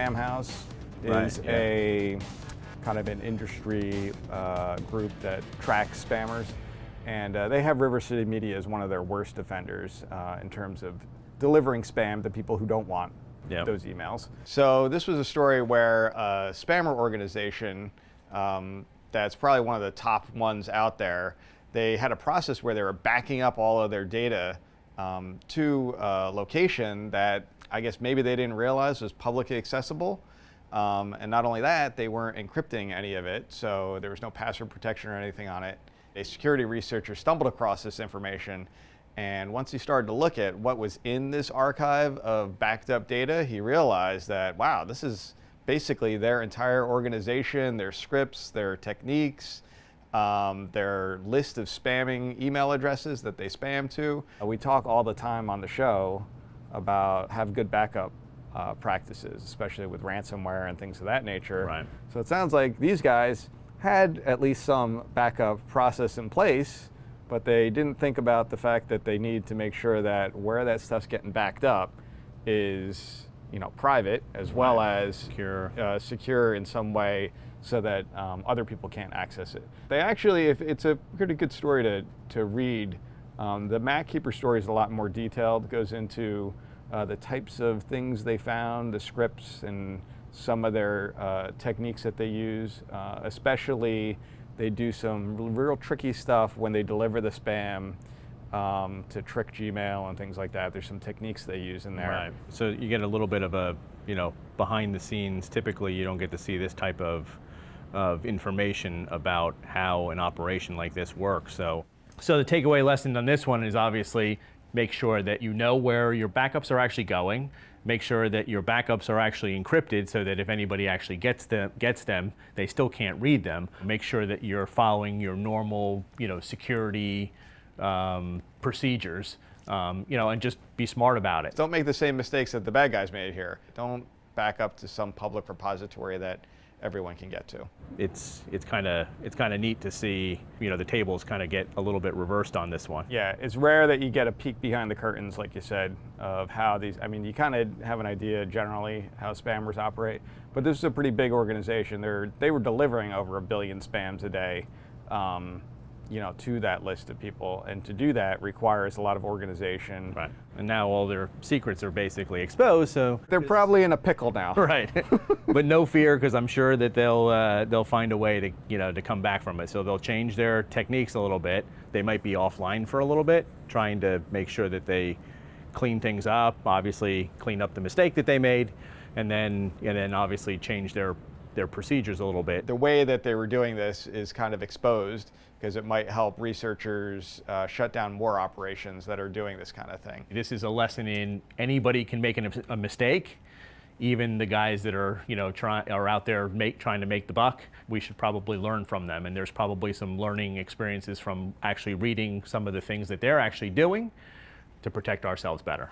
Spam House is a kind of an industry group that tracks spammers. And they have River City Media as one of their worst offenders in terms of delivering spam to people who don't want those emails. So this was a story where a spammer organization that's probably one of the top ones out there, they had a process where they were backing up all of their data to a location that I guess maybe they didn't realize was publicly accessible. And not only that, they weren't encrypting any of it, so there was no password protection or anything on it. A security researcher stumbled across this information, and once he started to look at what was in this archive of backed up data, he realized that, wow, this is basically their entire organization, their scripts, their techniques, their list of spamming email addresses that they spam to. We talk all the time on the show about have good backup practices, especially with ransomware and things of that nature. Right. So it sounds like these guys had at least some backup process in place, but they didn't think about the fact that they need to make sure that where that stuff's getting backed up is, you know, private as well as secure in some way so that other people can't access it. They actually, if it's a pretty good story to read. The MacKeeper story is a lot more detailed, goes into the types of things they found, the scripts, and some of their techniques that they use. Especially, they do some real tricky stuff when they deliver the spam to trick Gmail and things like that. There's some techniques they use in there. Right. So you get a little bit of a, you know, behind the scenes. Typically, you don't get to see this type of information about how an operation like this works. So the takeaway lesson on this one is obviously make sure that you know where your backups are actually going. Make sure that your backups are actually encrypted so that if anybody actually gets them, they still can't read them. Make sure that you're following your normal, you know, security procedures, you know, and just be smart about it. Don't make the same mistakes that the bad guys made here. Don't back up to some public repository that everyone can get to. It's kind of neat to see, you know, the tables kind of get a little bit reversed on this one. Yeah, it's rare that you get a peek behind the curtains, like you said, of how these, I mean, you kind of have an idea generally how spammers operate, but this is a pretty big organization. They were delivering over 1 billion spams a day, you know, to that list of people, and to do that requires a lot of organization. Right. And now all their secrets are basically exposed, so they're probably in a pickle now. Right. But no fear, because I'm sure that they'll find a way to, you know, to come back from it. So they'll change their techniques a little bit. They might be offline for a little bit, trying to make sure that they clean things up, obviously clean up the mistake that they made, and then obviously change their procedures a little bit. The way that they were doing this is kind of exposed because it might help researchers shut down more operations that are doing this kind of thing. This is a lesson in anybody can make a mistake, even the guys that are, you know, are out there trying to make the buck. We should probably learn from them, and there's probably some learning experiences from actually reading some of the things that they're actually doing to protect ourselves better.